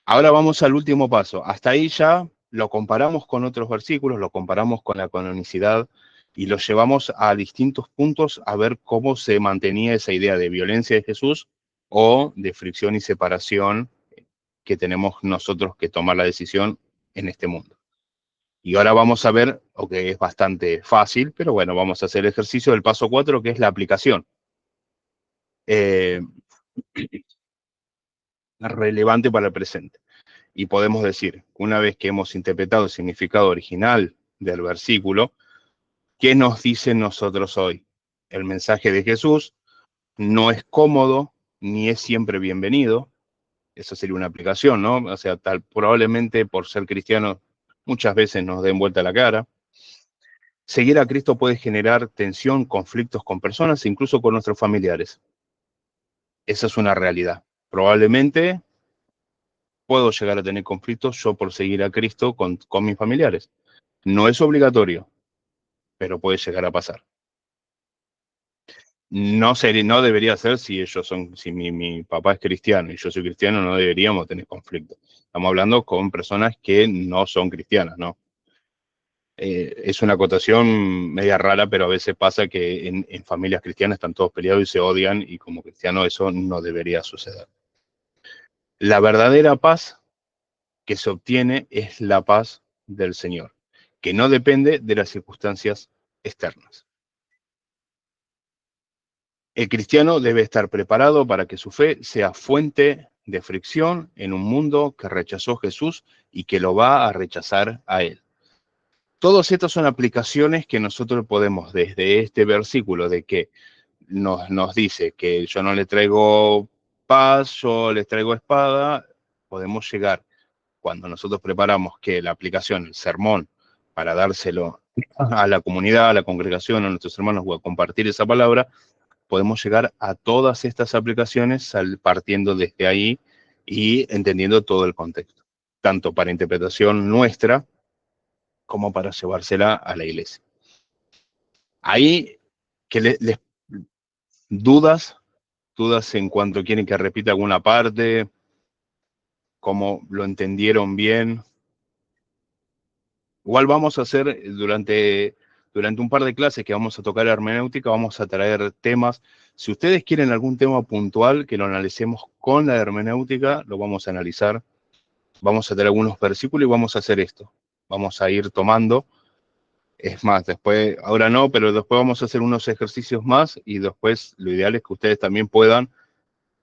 Ahora vamos al último paso. Hasta ahí ya lo comparamos con otros versículos, lo comparamos con la canonicidad y lo llevamos a distintos puntos a ver cómo se mantenía esa idea de violencia de Jesús o de fricción y separación que tenemos nosotros que tomar la decisión en este mundo. Y ahora vamos a ver, es bastante fácil, pero bueno, vamos a hacer el ejercicio del paso 4, que es la aplicación. Relevante para el presente. Y podemos decir, una vez que hemos interpretado el significado original del versículo, ¿qué nos dice nosotros hoy? El mensaje de Jesús no es cómodo, ni es siempre bienvenido. Eso sería una aplicación, ¿no? O sea, probablemente por ser cristianos muchas veces nos den vuelta la cara. Seguir a Cristo puede generar tensión, conflictos con personas, incluso con nuestros familiares. Esa es una realidad. Probablemente puedo llegar a tener conflictos yo por seguir a Cristo con mis familiares. No es obligatorio, pero puede llegar a pasar. No debería ser si mi papá es cristiano y yo soy cristiano, no deberíamos tener conflicto. Estamos hablando con personas que no son cristianas, ¿no? Es una acotación media rara, pero a veces pasa que en familias cristianas están todos peleados y se odian, y como cristiano eso no debería suceder. La verdadera paz que se obtiene es la paz del Señor, que no depende de las circunstancias externas. El cristiano debe estar preparado para que su fe sea fuente de fricción en un mundo que rechazó a Jesús y que lo va a rechazar a él. Todas estas son aplicaciones que nosotros podemos, desde este versículo de que nos dice que yo no le traigo paz, yo les traigo espada, podemos llegar, cuando nosotros preparamos que la aplicación, el sermón, para dárselo a la comunidad, a la congregación, a nuestros hermanos, o a compartir esa palabra, podemos llegar a todas estas aplicaciones partiendo desde ahí y entendiendo todo el contexto, tanto para interpretación nuestra como para llevársela a la iglesia. Ahí, que les dudas en cuanto quieren que repita alguna parte, cómo lo entendieron bien. Igual vamos a hacer durante un par de clases que vamos a tocar hermenéutica, vamos a traer temas. Si ustedes quieren algún tema puntual que lo analicemos con la hermenéutica, lo vamos a analizar. Vamos a tener algunos versículos y vamos a hacer esto. Vamos a ir tomando. Es más, después, ahora no, pero después vamos a hacer unos ejercicios más y después lo ideal es que ustedes también puedan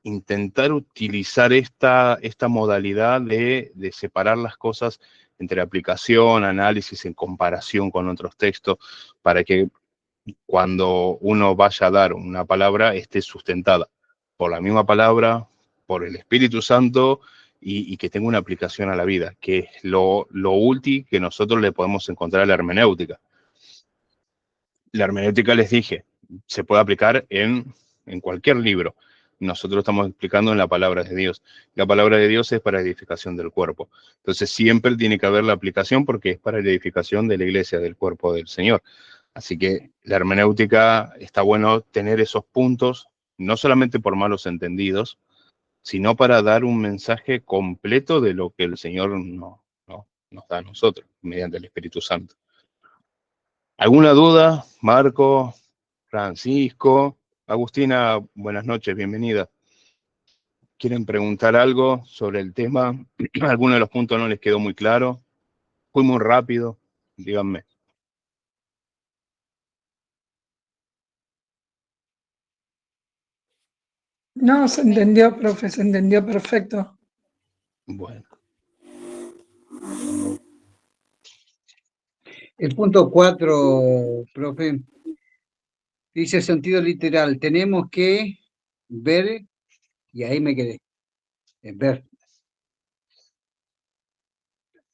intentar utilizar esta modalidad de separar las cosas entre aplicación, análisis, en comparación con otros textos, para que cuando uno vaya a dar una palabra esté sustentada por la misma palabra, por el Espíritu Santo y que tenga una aplicación a la vida, que es lo útil que nosotros le podemos encontrar a la hermenéutica. La hermenéutica, les dije, se puede aplicar en cualquier libro. Nosotros estamos explicando en la palabra de Dios. La palabra de Dios es para edificación del cuerpo. Entonces siempre tiene que haber la aplicación porque es para la edificación de la iglesia, del cuerpo del Señor. Así que la hermenéutica, está bueno tener esos puntos, no solamente por malos entendidos, sino para dar un mensaje completo de lo que el Señor nos da a nosotros, mediante el Espíritu Santo. ¿Alguna duda, Marco, Francisco? Agustina, buenas noches, bienvenida. ¿Quieren preguntar algo sobre el tema? ¿Alguno de los puntos no les quedó muy claro? ¿Fue muy rápido? Díganme. No, se entendió, profe, se entendió perfecto. Bueno. El punto 4, profe, dice sentido literal. Tenemos que ver, y ahí me quedé, en ver.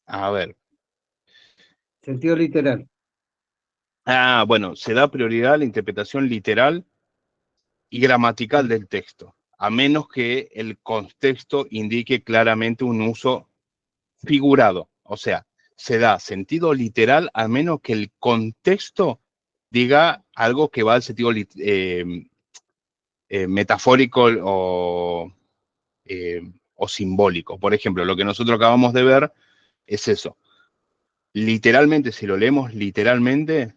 A ver. Sentido literal. Bueno, se da prioridad a la interpretación literal y gramatical del texto, a menos que el contexto indique claramente un uso figurado. O sea, se da sentido literal a menos que el contexto diga algo que va al sentido metafórico o simbólico. Por ejemplo, lo que nosotros acabamos de ver es eso. Literalmente, si lo leemos literalmente,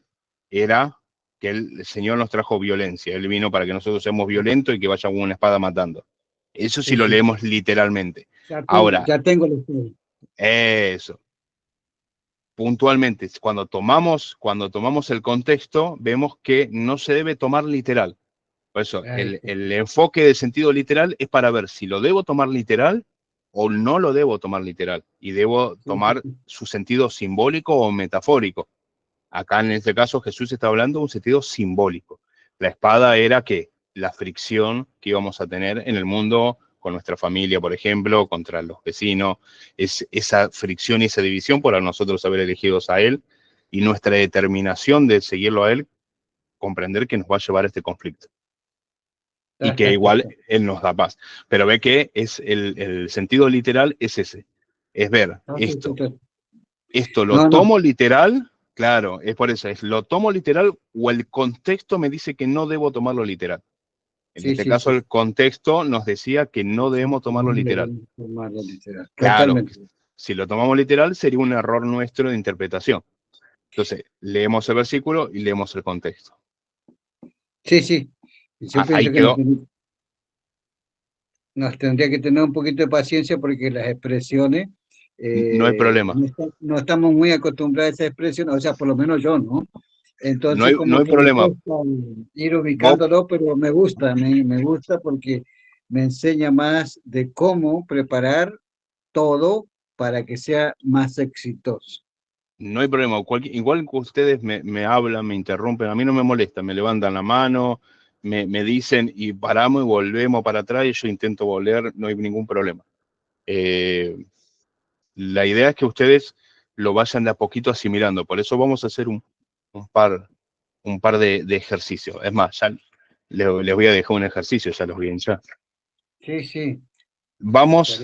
era que el Señor nos trajo violencia. Él vino para que nosotros seamos violentos y que vaya con una espada matando. Eso sí Sí, lo sí. leemos literalmente. Ya tengo, Ahora, ya tengo los tres. eso. Puntualmente, cuando tomamos el contexto, vemos que no se debe tomar literal. Por eso, Ahí está. el enfoque de sentido literal es para ver si lo debo tomar literal o no lo debo tomar literal. Y debo Sí, sí, tomar sí. su sentido simbólico o metafórico. Acá en este caso Jesús está hablando de un sentido simbólico. La espada era que la fricción que íbamos a tener en el mundo con nuestra familia, por ejemplo, contra los vecinos, es esa fricción y esa división por a nosotros haber elegido a Él y nuestra determinación de seguirlo a Él, comprender que nos va a llevar a este conflicto. Y que igual Él nos da paz. Pero ve que es el sentido literal es ese, es ver esto lo No, no. tomo literal, claro, es por eso, es lo tomo literal o el contexto me dice que no debo tomarlo literal. En Sí, este sí, caso, sí. el contexto nos decía que no debemos tomarlo No literal. debemos tomarlo literal. Claro, Totalmente. si lo tomamos literal sería un error nuestro de interpretación. Entonces, leemos el versículo y leemos el contexto. Sí, sí. Yo Ahí pienso que quedó. nos tendría que tener un poquito de paciencia porque las expresiones, No hay problema. no estamos muy acostumbrados a esas expresiones, o sea, por lo menos yo, ¿no? No Entonces, hay, no como hay que me problema. cuesta ir Vos ubicándolo, pero me gusta, me gusta porque me enseña más de cómo preparar todo para que sea más exitoso. No hay problema. Igual que ustedes me hablan, me interrumpen, a mí no me molesta, me levantan la mano, me dicen y paramos y volvemos para atrás y yo intento volver, no hay ningún problema. La idea es que ustedes lo vayan de a poquito asimilando, por eso vamos a hacer un par de ejercicios. Es más, ya les voy a dejar un ejercicio, ya los voy a hinchar. Sí, sí. Vamos,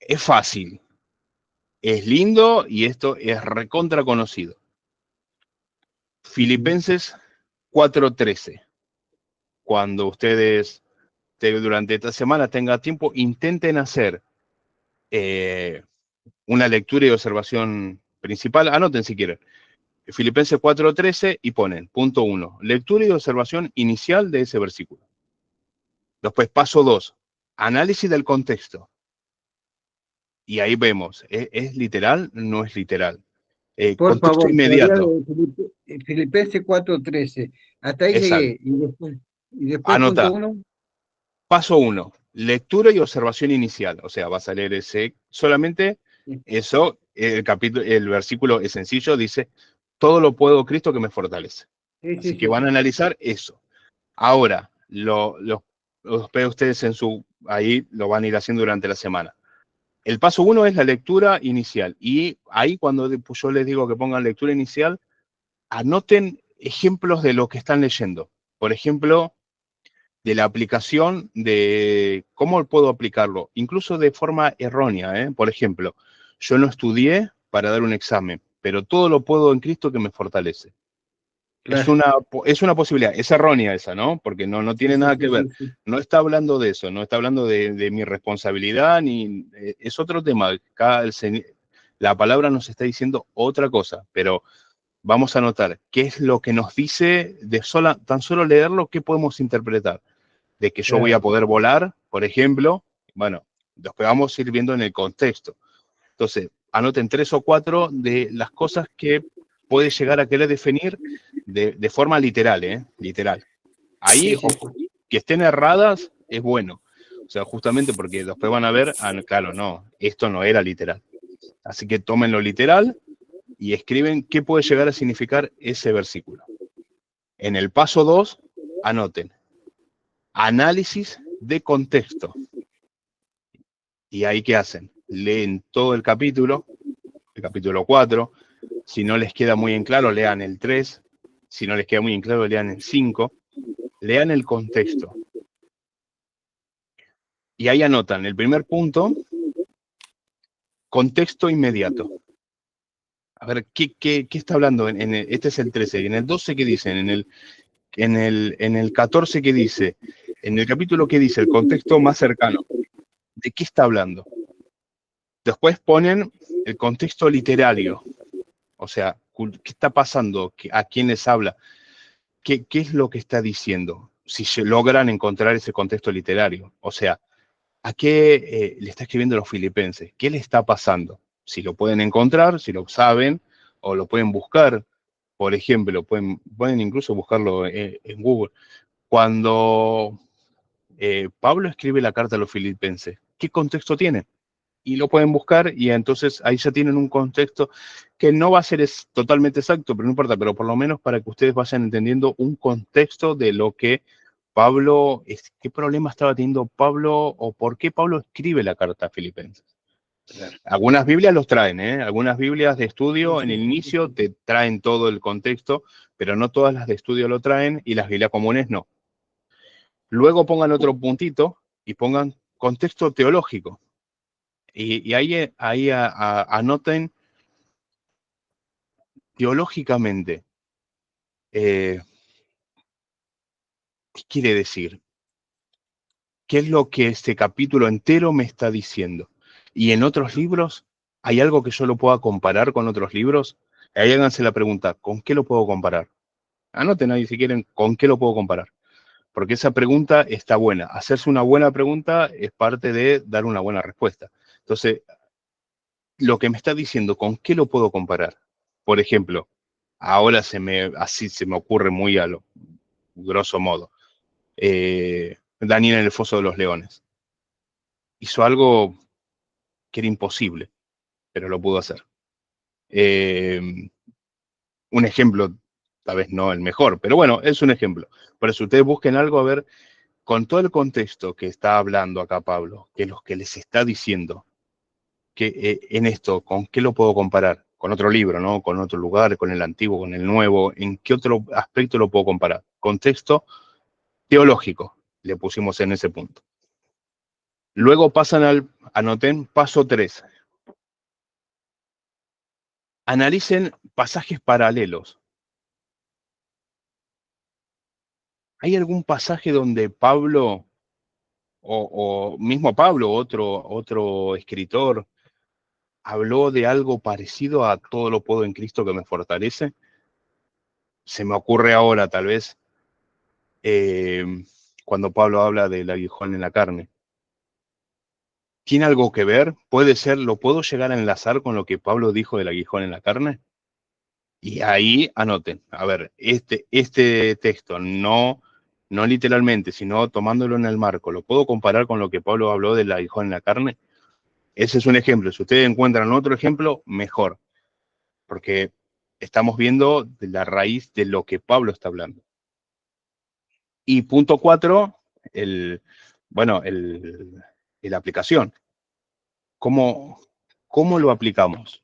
es fácil, es lindo y esto es recontra conocido. Filipenses 4:13. Cuando ustedes durante esta semana tengan tiempo, intenten hacer una lectura y observación principal. Anoten si quieren. Filipenses 4:13 y ponen, punto 1, lectura y observación inicial de ese versículo. Después, paso 2, análisis del contexto. Y ahí vemos, ¿es literal? No es literal. Por Contexto favor, todavía inmediato. Filipenses 4:13. Hasta ahí Exacto. llegué. Y después punto Anota. 1. Paso 1, lectura y observación inicial. O sea, vas a leer ese solamente eso. El versículo es sencillo, dice, todo lo puedo Cristo que me fortalece. Sí, Así sí, que sí, van a sí. analizar eso. Ahora, los ve ustedes ahí lo van a ir haciendo durante la semana. El paso 1 es la lectura inicial. Y ahí cuando yo les digo que pongan lectura inicial, anoten ejemplos de lo que están leyendo. Por ejemplo, de la aplicación, de cómo puedo aplicarlo, incluso de forma errónea. Por ejemplo, yo no estudié para dar un examen, pero todo lo puedo en Cristo que me fortalece. Es Claro. una posibilidad, es errónea esa, ¿no? Porque no Sí, tiene sí, nada que sí, ver. sí, sí. No está hablando de eso, no está hablando de mi responsabilidad, ni es otro tema. La palabra nos está diciendo otra cosa, pero vamos a notar qué es lo que nos dice tan solo leerlo, qué podemos interpretar. De que yo voy a Claro. poder volar, por ejemplo, bueno, después vamos a ir viendo en el contexto. Entonces, anoten 3 o 4 de las cosas que puede llegar a querer definir de forma literal, literal. Ahí Sí, sí, sí. Que estén erradas es bueno. O sea, justamente porque después van a ver, claro, no, esto no era literal. Así que tómenlo literal y escriben qué puede llegar a significar ese versículo. En el paso 2, anoten análisis de contexto. ¿Y ahí qué hacen? Leen todo el capítulo 4. Si no les queda muy en claro, lean el 3. Si no les queda muy en claro, lean el 5. Lean el contexto. Y ahí anotan el primer punto, contexto inmediato. A ver, ¿qué está hablando? Este es el 13. En el 12, ¿qué dicen? En el 14, ¿qué dice? En el capítulo, ¿qué dice? El contexto más cercano. ¿De qué está hablando? Después ponen el contexto literario. O sea, ¿qué está pasando? ¿A quién les habla? ¿Qué es lo que está diciendo? Si logran encontrar ese contexto literario. O sea, ¿a qué le está escribiendo a los filipenses? ¿Qué le está pasando? Si lo pueden encontrar, si lo saben, o lo pueden buscar. Por ejemplo, pueden incluso buscarlo en Google. Cuando Pablo escribe la carta a los filipenses, ¿qué contexto tiene? Y lo pueden buscar y entonces ahí ya tienen un contexto que no va a ser totalmente exacto, pero no importa, pero por lo menos para que ustedes vayan entendiendo un contexto de lo que Pablo, qué problema estaba teniendo Pablo o por qué Pablo escribe la carta a Filipenses. Algunas Biblias los traen, algunas Biblias de estudio en el inicio te traen todo el contexto, pero no todas las de estudio lo traen y las Biblias comunes no. Luego pongan otro puntito y pongan contexto teológico. Y ahí anoten teológicamente, ¿qué quiere decir? ¿Qué es lo que este capítulo entero me está diciendo? Y en otros libros, ¿hay algo que yo lo pueda comparar con otros libros? Ahí háganse la pregunta, ¿con qué lo puedo comparar? Anoten ahí si quieren, ¿con qué lo puedo comparar? Porque esa pregunta está buena. Hacerse una buena pregunta es parte de dar una buena respuesta. Entonces, lo que me está diciendo, ¿con qué lo puedo comparar? Por ejemplo, ahora así se me ocurre muy a lo grosso modo. Daniel en el foso de los leones. Hizo algo que era imposible, pero lo pudo hacer. Un ejemplo, tal vez no el mejor, pero bueno, es un ejemplo. Por eso ustedes busquen algo, a ver, con todo el contexto que está hablando acá Pablo, que los que les está diciendo, que en esto, ¿con qué lo puedo comparar? Con otro libro, ¿no? Con otro lugar, con el antiguo, con el nuevo. ¿En qué otro aspecto lo puedo comparar? Contexto teológico, le pusimos en ese punto. Luego pasan anoten, paso 3. Analicen pasajes paralelos. ¿Hay algún pasaje donde Pablo, o mismo Pablo, otro escritor, habló de algo parecido a todo lo puedo en Cristo que me fortalece? Se me ocurre ahora, tal vez, cuando Pablo habla del aguijón en la carne. ¿Tiene algo que ver? ¿Puede ser, lo puedo llegar a enlazar con lo que Pablo dijo del aguijón en la carne? Y ahí anoten, a ver, este texto, no literalmente, sino tomándolo en el marco, ¿lo puedo comparar con lo que Pablo habló del aguijón en la carne? Ese es un ejemplo. Si ustedes encuentran otro ejemplo, mejor, porque estamos viendo de la raíz de lo que Pablo está hablando. Y punto 4, la aplicación. ¿Cómo lo aplicamos?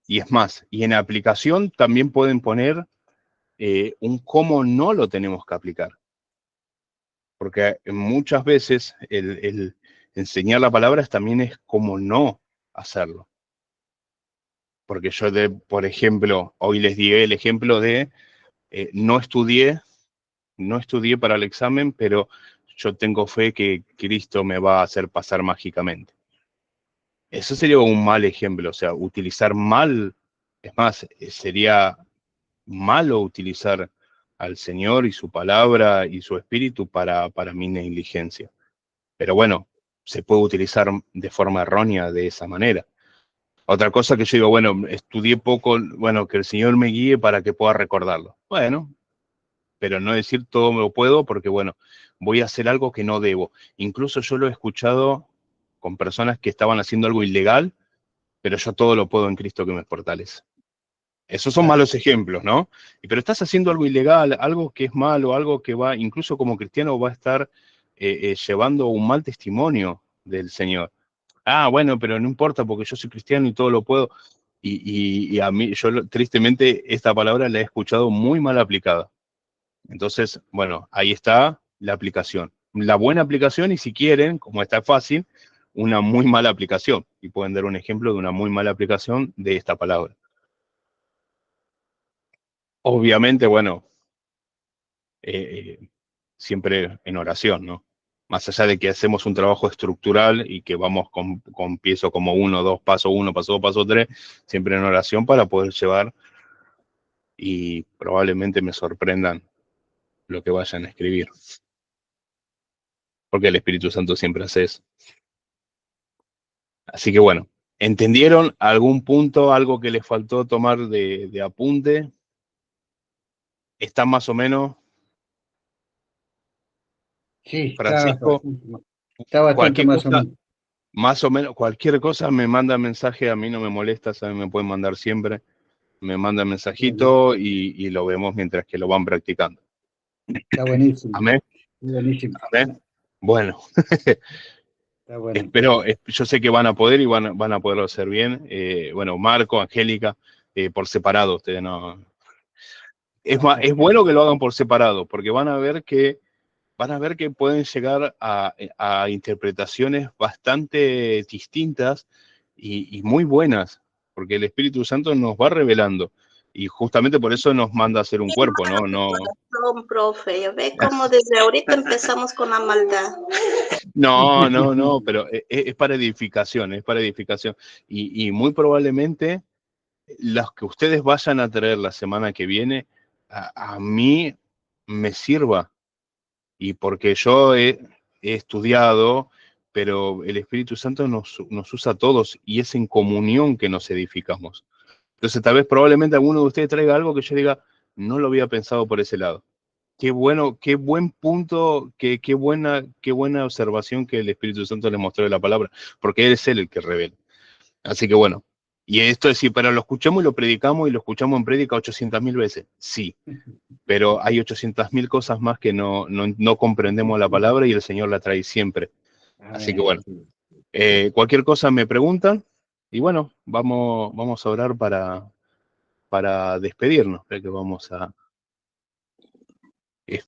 Y es más, y en la aplicación también pueden poner un cómo no lo tenemos que aplicar. Porque muchas veces el enseñar la palabra también es cómo no hacerlo. Porque yo, por ejemplo, hoy les di el ejemplo de no estudié para el examen, pero yo tengo fe que Cristo me va a hacer pasar mágicamente. Eso sería un mal ejemplo, o sea, utilizar mal, es más, sería malo utilizar al Señor y su palabra y su espíritu para mi negligencia. Pero bueno, se puede utilizar de forma errónea de esa manera. Otra cosa que yo digo, bueno, estudié poco, bueno, que el Señor me guíe para que pueda recordarlo. Bueno, pero no decir todo me lo puedo porque, bueno, voy a hacer algo que no debo. Incluso yo lo he escuchado con personas que estaban haciendo algo ilegal, pero yo todo lo puedo en Cristo que me fortalece. Esos son malos ejemplos, ¿no? Pero estás haciendo algo ilegal, algo que es malo, algo que va, incluso como cristiano, va a estar llevando un mal testimonio del Señor. Ah, bueno, pero no importa porque yo soy cristiano y todo lo puedo. Y a mí, yo tristemente, esta palabra la he escuchado muy mal aplicada. Entonces, bueno, ahí está la aplicación. La buena aplicación y si quieren, como está fácil, una muy mala aplicación. Y pueden dar un ejemplo de una muy mala aplicación de esta palabra. Obviamente, bueno, siempre en oración, ¿no? Más allá de que hacemos un trabajo estructural y que vamos con piso como 1, 2, paso 1, paso 2, paso 3, siempre en oración para poder llevar y probablemente me sorprendan lo que vayan a escribir. Porque el Espíritu Santo siempre hace eso. Así que bueno, ¿entendieron algún punto, algo que les faltó tomar de apunte? ¿Está más o menos, Sí, Francisco? está bastante Cualquier más o cosa, menos. más o menos, cualquier cosa me manda mensaje, a mí no me molesta, ¿saben? Me pueden mandar siempre. Me manda Bueno, mensajito y lo vemos mientras que lo van practicando. está buenísimo, Amén, buenísimo, amén. Bueno, está bueno. espero, yo sé que van a poder y van a poderlo hacer bien. Bueno, Marco, Angélica, por separado, ustedes no. Es bueno que lo hagan por separado, porque van a ver que pueden llegar a interpretaciones bastante distintas y muy buenas, porque el Espíritu Santo nos va revelando. Y justamente por eso nos manda a hacer un cuerpo, ¿no? Corazón, profe, ya ve cómo desde ahorita empezamos con la maldad. No, pero es para edificación, es para edificación. Y muy probablemente las que ustedes vayan a traer la semana que viene, a mí me sirva. Y porque yo he estudiado, pero el Espíritu Santo nos usa a todos y es en comunión que nos edificamos. Entonces, tal vez probablemente alguno de ustedes traiga algo que yo diga, no lo había pensado por ese lado. Qué bueno, qué buen punto, qué buena observación que el Espíritu Santo le mostró de la palabra, porque es Él el que revela. Así que bueno, y esto es decir, pero lo escuchamos y lo predicamos y lo escuchamos en prédica 800.000 veces, sí, pero hay 800.000 cosas más que no comprendemos la palabra y el Señor la trae siempre. Así que bueno, cualquier cosa me preguntan y bueno, vamos a orar para despedirnos, que vamos a